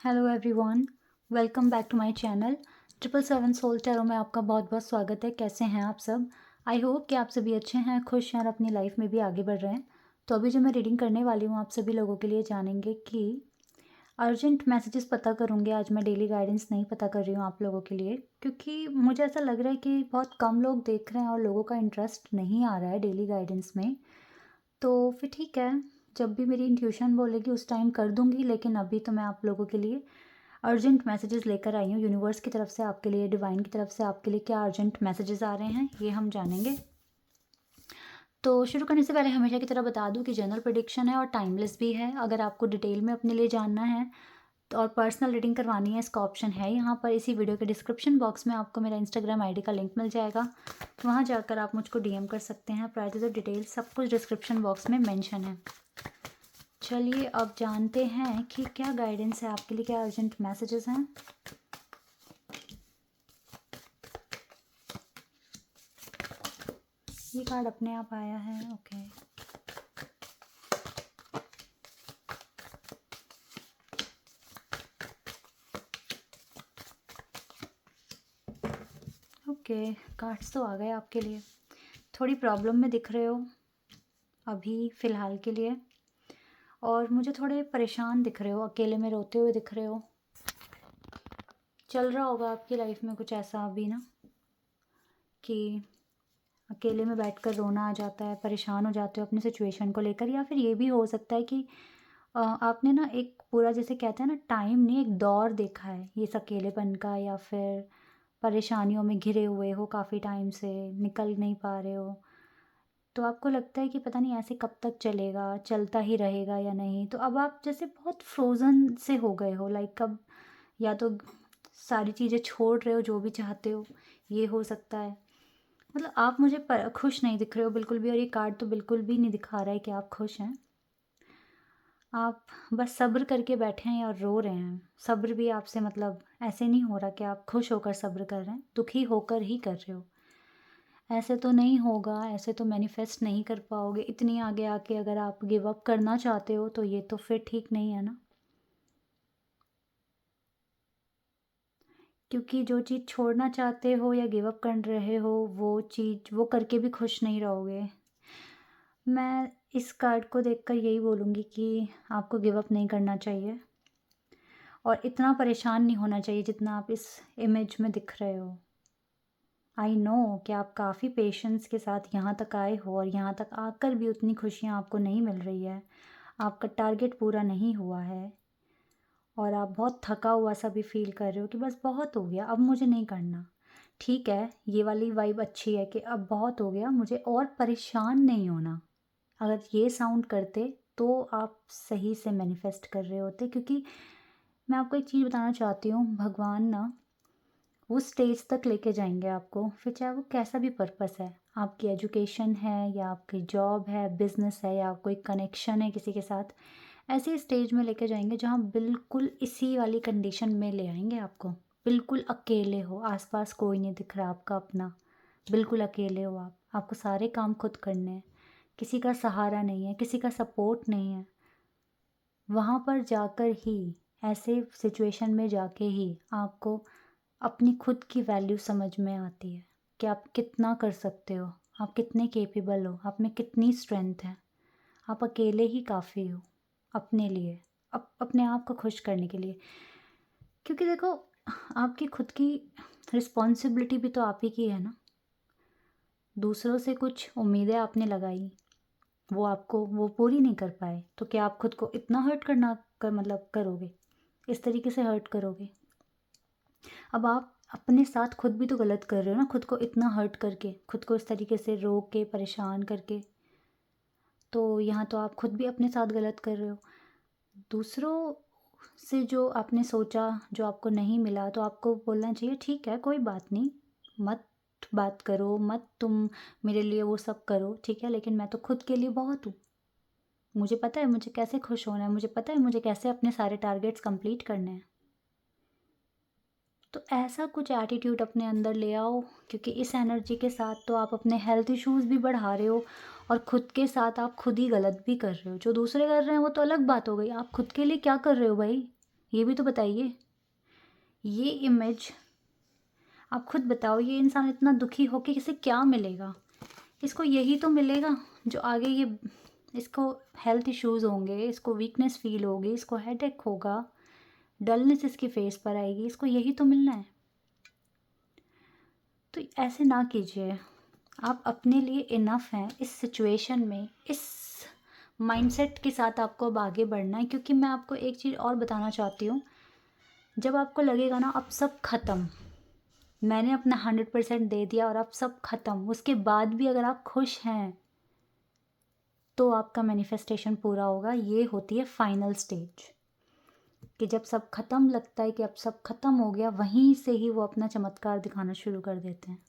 Hello everyone, welcome back to my channel. 777 soul tarot में आपका बहुत बहुत स्वागत है। कैसे हैं आप सब? आई होप कि आप सभी अच्छे हैं, खुश हैं और अपनी लाइफ में भी आगे बढ़ रहे हैं। तो अभी जो मैं रीडिंग करने वाली हूँ आप सभी लोगों के लिए जानेंगे कि अर्जेंट मैसेजेस पता करूँगी। आज मैं डेली गाइडेंस नहीं पता कर रही हूँ आप लोगों के लिए, क्योंकि मुझे ऐसा लग रहा है कि बहुत कम लोग देख रहे हैं और लोगों का इंटरेस्ट नहीं आ रहा है डेली गाइडेंस में। तो फिर ठीक है, जब भी मेरी इंट्यूशन बोलेगी उस टाइम कर दूँगी, लेकिन अभी तो मैं आप लोगों के लिए अर्जेंट मैसेजेस लेकर आई हूँ। यूनिवर्स की तरफ से आपके लिए, डिवाइन की तरफ से आपके लिए क्या अर्जेंट मैसेजेस आ रहे हैं ये हम जानेंगे। तो शुरू करने से पहले हमेशा की तरह बता दूं कि जनरल प्रेडिक्शन है और टाइमलेस भी है। अगर आपको डिटेल में अपने लिए जानना है तो और पर्सनल रीडिंग करवानी है, इसका ऑप्शन है यहाँ पर। इसी वीडियो के डिस्क्रिप्शन बॉक्स में आपको मेरा इंस्टाग्राम आईडी का लिंक मिल जाएगा, वहाँ जाकर आप मुझको डीएम कर सकते हैं। प्राइस और डिटेल सब कुछ डिस्क्रिप्शन बॉक्स में मेंशन है। चलिए अब जानते हैं कि क्या गाइडेंस है आपके लिए, क्या अर्जेंट मैसेजेस हैं। ये कार्ड अपने आप आया है, ओके। ओके, कार्ड्स तो आ गए आपके लिए। थोड़ी प्रॉब्लम में दिख रहे हो अभी फ़िलहाल के लिए, और मुझे थोड़े परेशान दिख रहे हो, अकेले में रोते हुए दिख रहे हो। चल रहा होगा आपकी लाइफ में कुछ ऐसा अभी ना, कि अकेले में बैठकर रोना आ जाता है, परेशान हो जाते हो अपनी सिचुएशन को लेकर। या फिर ये भी हो सकता है कि आपने ना एक पूरा, जैसे कहते हैं ना, टाइम नहीं, एक दौर देखा है ये अकेलेपन का, या फिर परेशानियों में घिरे हुए हो काफ़ी टाइम से, निकल नहीं पा रहे हो। तो आपको लगता है कि पता नहीं ऐसे कब तक चलेगा, चलता ही रहेगा या नहीं। तो अब आप जैसे बहुत फ्रोज़न से हो गए हो, लाइक अब या तो सारी चीज़ें छोड़ रहे हो जो भी चाहते हो, ये हो सकता है। मतलब आप मुझे खुश नहीं दिख रहे हो बिल्कुल भी, और ये कार्ड तो बिल्कुल भी नहीं दिखा रहा है कि आप खुश हैं। आप बस सब्र करके बैठे हैं और रो रहे हैं। सब्र भी आपसे मतलब ऐसे नहीं हो रहा कि आप खुश होकर सब्र कर रहे हैं, दुखी होकर ही कर रहे हो। ऐसे तो नहीं होगा, ऐसे तो मैनिफेस्ट नहीं कर पाओगे। इतनी आगे आके अगर आप गिव अप करना चाहते हो तो ये तो फिर ठीक नहीं है ना, क्योंकि जो चीज़ छोड़ना चाहते हो या गिव अप कर रहे हो वो चीज़ वो करके भी खुश नहीं रहोगे। मैं इस कार्ड को देखकर यही बोलूँगी कि आपको गिव अप नहीं करना चाहिए और इतना परेशान नहीं होना चाहिए जितना आप इस इमेज में दिख रहे हो। आई नो कि आप काफ़ी पेशेंस के साथ यहाँ तक आए हो, और यहाँ तक आकर भी उतनी खुशियाँ आपको नहीं मिल रही है। आपका टारगेट पूरा नहीं हुआ है और आप बहुत थका हुआ सा भी फील कर रहे हो कि बस बहुत हो गया, अब मुझे नहीं करना। ठीक है, ये वाली वाइब अच्छी है कि अब बहुत हो गया, मुझे और परेशान नहीं होना। अगर ये साउंड करते तो आप सही से मैनिफेस्ट कर रहे होते, क्योंकि मैं आपको एक चीज़ बताना चाहती हूँ, भगवान ना वो स्टेज तक लेके जाएंगे आपको, फिर चाहे वो कैसा भी पर्पस है, आपकी एजुकेशन है या आपकी जॉब है, बिजनेस है, या कोई कनेक्शन है किसी के साथ, ऐसी स्टेज में लेके जाएंगे जहाँ बिल्कुल इसी वाली कंडीशन में ले आएंगे आपको। बिल्कुल अकेले हो, आसपास कोई नहीं दिख रहा आपका अपना, बिल्कुल अकेले हो आप, आपको सारे काम खुद करने हैं, किसी का सहारा नहीं है, किसी का सपोर्ट नहीं है। वहाँ पर जाकर ही, ऐसे सिचुएशन में जाके ही आपको अपनी खुद की वैल्यू समझ में आती है कि आप कितना कर सकते हो, आप कितने कैपेबल हो, आप में कितनी स्ट्रेंथ है। आप अकेले ही काफ़ी हो अपने लिए, अपने आप को खुश करने के लिए। क्योंकि देखो, आपकी खुद की रिस्पॉन्सिबिलिटी भी तो आप ही की है ना। दूसरों से कुछ उम्मीदें आपने लगाई, वो आपको वो पूरी नहीं कर पाए, तो क्या आप खुद को इतना हर्ट करना कर मतलब करोगे, इस तरीके से हर्ट करोगे? अब आप अपने साथ खुद भी तो गलत कर रहे हो ना, खुद को इतना हर्ट करके, खुद को इस तरीके से रोक के परेशान करके। तो यहाँ तो आप खुद भी अपने साथ गलत कर रहे हो। दूसरों से जो आपने सोचा, जो आपको नहीं मिला, तो आपको बोलना चाहिए ठीक है, कोई बात नहीं, मत बात करो, मत तुम मेरे लिए वो सब करो, ठीक है, लेकिन मैं तो खुद के लिए बहुत हूँ। मुझे पता है मुझे कैसे खुश होना है, मुझे पता है मुझे कैसे अपने सारे टारगेट्स कंप्लीट करने हैं। तो ऐसा कुछ एटीट्यूड अपने अंदर ले आओ, क्योंकि इस एनर्जी के साथ तो आप अपने हेल्थ इश्यूज़ भी बढ़ा रहे हो, और खुद के साथ आप खुद ही गलत भी कर रहे हो। जो दूसरे कर रहे हैं वो तो अलग बात हो गई, आप खुद के लिए क्या कर रहे हो भाई? ये भी तो बताइए। ये इमेज आप खुद बताओ, ये इंसान इतना दुखी होके इसे क्या मिलेगा? इसको यही तो मिलेगा जो आगे ये इसको हेल्थ इश्यूज़ होंगे, इसको वीकनेस फ़ील होगी, इसको हेडेक होगा, डलनेस इसके फेस पर आएगी, इसको यही तो मिलना है। तो ऐसे ना कीजिए। आप अपने लिए इनफ हैं इस सिचुएशन में, इस माइंडसेट के साथ आपको अब आगे बढ़ना है। क्योंकि मैं आपको एक चीज़ और बताना चाहती हूँ, जब आपको लगेगा ना अब सब ख़त्म, मैंने अपना 100% दे दिया और अब सब ख़त्म, उसके बाद भी अगर आप खुश हैं तो आपका मैनिफेस्टेशन पूरा होगा। ये होती है फाइनल स्टेज, कि जब सब ख़त्म लगता है कि अब सब ख़त्म हो गया, वहीं से ही वो अपना चमत्कार दिखाना शुरू कर देते हैं।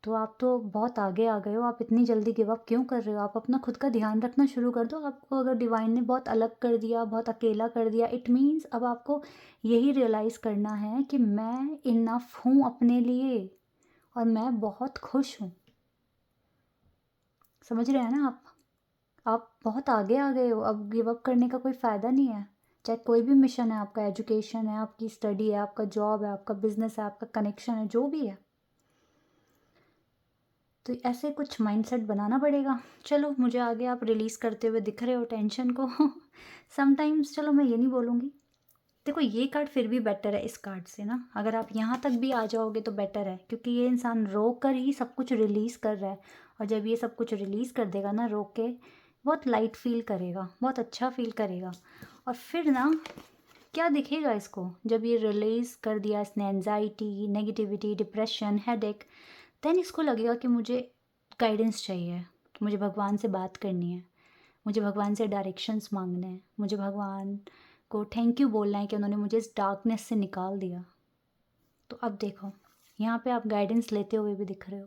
तो आप तो बहुत आगे आ गए हो, आप इतनी जल्दी गिव अप क्यों कर रहे हो? आप अपना खुद का ध्यान रखना शुरू कर दो। आपको अगर डिवाइन ने बहुत अलग कर दिया, बहुत अकेला कर दिया, इट मीन्स अब आपको यही रियलाइज़ करना है कि मैं इनफ हूँ अपने लिए और मैं बहुत खुश हूँ। समझ रहे हैं ना आप? आप बहुत आगे आ गए हो, अब गिव अप करने का कोई फ़ायदा नहीं है। चाहे कोई भी मिशन है, आपका एजुकेशन है, आपकी स्टडी है, आपका जॉब है, आपका बिज़नेस है, आपका कनेक्शन है, जो भी है, तो ऐसे कुछ माइंडसेट बनाना पड़ेगा। चलो, मुझे आगे आप रिलीज़ करते हुए दिख रहे हो टेंशन को। समटाइम्स चलो मैं ये नहीं बोलूँगी। देखो, ये कार्ड फिर भी बेटर है इस कार्ड से ना, अगर आप यहाँ तक भी आ जाओगे तो बेटर है, क्योंकि ये इंसान रो कर ही सब कुछ रिलीज़ कर रहा है। और जब ये सब कुछ रिलीज़ कर देगा ना रो के, बहुत लाइट फील करेगा, बहुत अच्छा फील करेगा। और फिर ना क्या दिखेगा इसको, जब ये रिलीज़ कर दिया इसने anxiety, negativity, depression, headache, then इसको लगेगा कि मुझे गाइडेंस चाहिए, मुझे भगवान से बात करनी है, मुझे भगवान से डायरेक्शंस मांगने हैं, मुझे भगवान को थैंक यू बोलना है कि उन्होंने मुझे इस डार्कनेस से निकाल दिया। तो अब देखो, यहाँ पे आप गाइडेंस लेते हुए भी दिख रहे हो।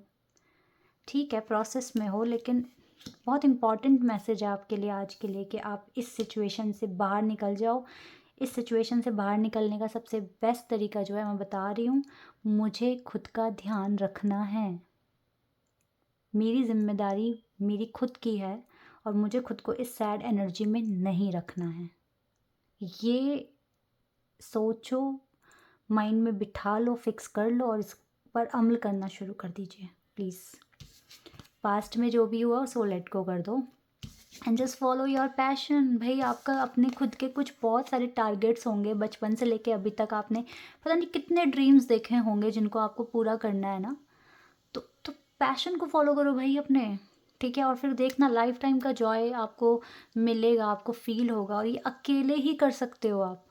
ठीक है, प्रोसेस में हो, लेकिन बहुत इम्पॉर्टेंट मैसेज है आपके लिए आज के लिए कि आप इस सिचुएशन से बाहर निकल जाओ। इस सिचुएशन से बाहर निकलने का सबसे बेस्ट तरीका जो है मैं बता रही हूँ, मुझे खुद का ध्यान रखना है। मेरी ज़िम्मेदारी मेरी खुद की है और मुझे खुद को इस सैड एनर्जी में नहीं रखना है। ये सोचो, माइंड में बिठा लो, फिक्स कर लो और इस पर अमल करना शुरू कर दीजिए प्लीज़। पास्ट में जो भी हुआ उसको लेट गो कर दो and just follow your passion. भाई, आपका अपने खुद के कुछ बहुत सारे टारगेट्स होंगे, बचपन से लेके अभी तक आपने पता नहीं कितने ड्रीम्स देखे होंगे जिनको आपको पूरा करना है ना। तो पैशन को फॉलो करो भाई अपने, ठीक है? और फिर देखना लाइफ टाइम का जॉय आपको मिलेगा, आपको फील होगा, और ये अकेले ही कर सकते हो आप,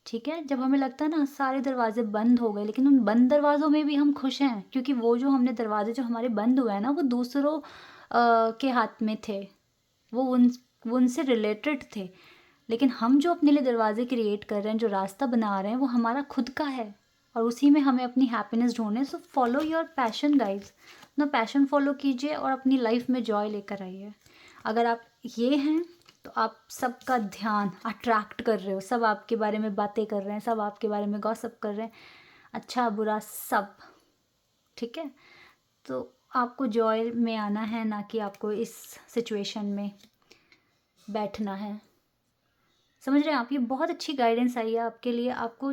ठीक है? जब हमें लगता है ना सारे दरवाजे बंद हो गए, लेकिन उन बंद दरवाज़ों में भी हम खुश हैं, क्योंकि वो जो हमने दरवाजे जो हमारे बंद हुए हैं ना, वो दूसरों के हाथ में थे, वो उनसे रिलेटेड थे। लेकिन हम जो अपने लिए दरवाजे क्रिएट कर रहे हैं, जो रास्ता बना रहे हैं, वो हमारा खुद का है और उसी में हमें अपनी हैप्पीनेस ढूंढने। So follow your passion guys, अपना पैशन फॉलो कीजिए और अपनी लाइफ में जॉय लेकर आइए। अगर आप ये हैं तो आप सबका ध्यान अट्रैक्ट कर रहे हो, सब आपके बारे में बातें कर रहे हैं, सब आपके बारे में गॉसिप कर रहे हैं, अच्छा बुरा सब, ठीक है? तो आपको जॉय में आना है, ना कि आपको इस सिचुएशन में बैठना है। समझ रहे हैं आप? ये बहुत अच्छी गाइडेंस आई है आपके लिए। आपको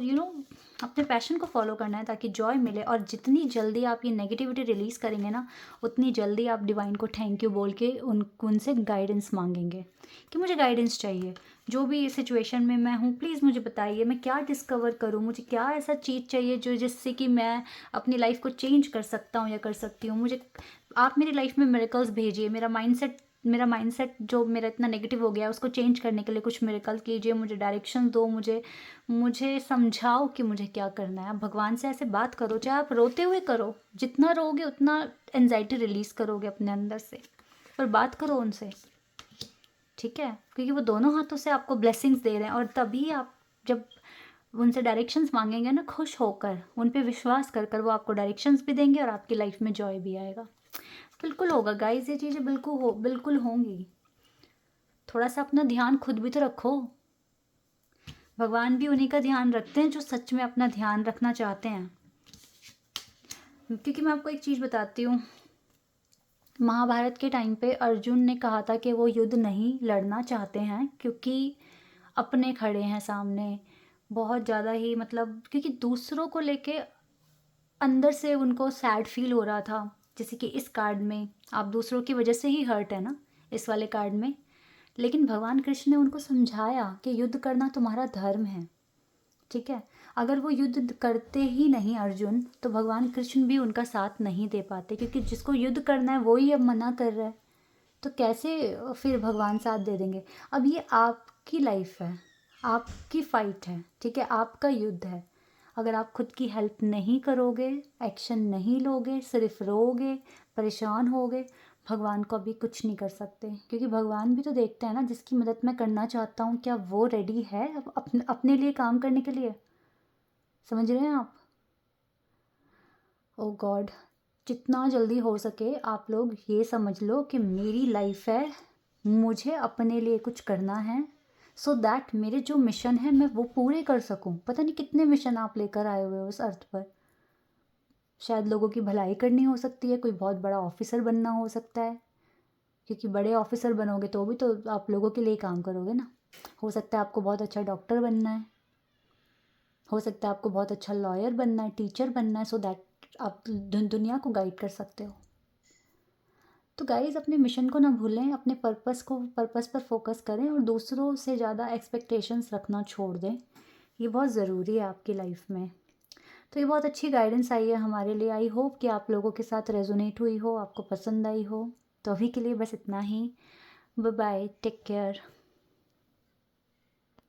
अपने पैशन को फॉलो करना है ताकि जॉय मिले, और जितनी जल्दी आप ये नेगेटिविटी रिलीज़ करेंगे ना, उतनी जल्दी आप डिवाइन को थैंक यू बोल के उनसे गाइडेंस मांगेंगे कि मुझे गाइडेंस चाहिए, जो भी सिचुएशन में मैं हूँ प्लीज़ मुझे बताइए, मैं क्या डिस्कवर करूँ, मुझे क्या ऐसा चीज़ चाहिए जो जिससे कि मैं अपनी लाइफ को चेंज कर सकता हूँ या कर सकती हूँ। मुझे आप मेरी लाइफ में मिरेकल्स भेजिए, मेरा माइंडसेट जो मेरा इतना नेगेटिव हो गया है उसको चेंज करने के लिए कुछ मिरेकल कीजिए, मुझे डायरेक्शन दो, मुझे समझाओ कि मुझे क्या करना है। आप भगवान से ऐसे बात करो, चाहे आप रोते हुए करो, जितना रोगे उतना एनजाइटी रिलीज़ करोगे अपने अंदर से, पर बात करो उनसे, ठीक है? क्योंकि वो दोनों हाथों से आपको ब्लेसिंग्स दे रहे हैं, और तभी आप जब उनसे डायरेक्शंस मांगेंगे ना खुश होकर, उन पे विश्वास कर कर, वो आपको डायरेक्शंस भी देंगे और आपकी लाइफ में जॉय भी आएगा। बिल्कुल होगा गाइस, ये चीज़ें बिल्कुल होंगी। थोड़ा सा अपना ध्यान खुद भी तो रखो। भगवान भी उन्हीं का ध्यान रखते हैं जो सच में अपना ध्यान रखना चाहते हैं। क्योंकि मैं आपको एक चीज़ बताती हूँ, महाभारत के टाइम पे अर्जुन ने कहा था कि वो युद्ध नहीं लड़ना चाहते हैं, क्योंकि अपने खड़े हैं सामने, बहुत ज़्यादा ही मतलब क्योंकि दूसरों को लेके अंदर से उनको सैड फ़ील हो रहा था। जैसे कि इस कार्ड में आप दूसरों की वजह से ही हर्ट है ना, इस वाले कार्ड में। लेकिन भगवान कृष्ण ने उनको समझाया कि युद्ध करना तुम्हारा धर्म है, ठीक है? अगर वो युद्ध करते ही नहीं अर्जुन, तो भगवान कृष्ण भी उनका साथ नहीं दे पाते, क्योंकि जिसको युद्ध करना है वो ही अब मना कर रहा है, तो कैसे फिर भगवान साथ दे देंगे? अब ये आपकी लाइफ है, आपकी फाइट है, ठीक है? आपका युद्ध है। अगर आप खुद की हेल्प नहीं करोगे, एक्शन नहीं लोगे, सिर्फ रोओगे, परेशान होगे, भगवान को अभी कुछ नहीं कर सकते, क्योंकि भगवान भी तो देखते हैं ना, जिसकी मदद मैं करना चाहता हूँ क्या वो रेडी है अपने लिए काम करने के लिए? समझ रहे हैं आप? ओ गॉड, जितना जल्दी हो सके आप लोग ये समझ लो कि मेरी लाइफ है, मुझे अपने लिए कुछ करना है, सो दैट मेरे जो मिशन है मैं वो पूरे कर सकूं। पता नहीं कितने मिशन आप लेकर आए हुए हो इस अर्थ पर। शायद लोगों की भलाई करनी हो सकती है, कोई बहुत बड़ा ऑफिसर बनना हो सकता है, क्योंकि बड़े ऑफिसर बनोगे तो भी तो आप लोगों के लिए काम करोगे ना। हो सकता है आपको बहुत अच्छा डॉक्टर बनना है, हो सकता है आपको बहुत अच्छा लॉयर बनना है, टीचर बनना है, सो दैट आप दुनिया को गाइड कर सकते हो। तो गाइज़ अपने मिशन को ना भूलें, अपने पर्पस पर फोकस करें और दूसरों से ज़्यादा एक्सपेक्टेशंस रखना छोड़ दें। ये बहुत ज़रूरी है आपकी लाइफ में। तो ये बहुत अच्छी गाइडेंस आई है हमारे लिए। आई होप कि आप लोगों के साथ रेजोनेट हुई हो, आपको पसंद आई हो। तो अभी के लिए बस इतना ही। Bye bye, take care.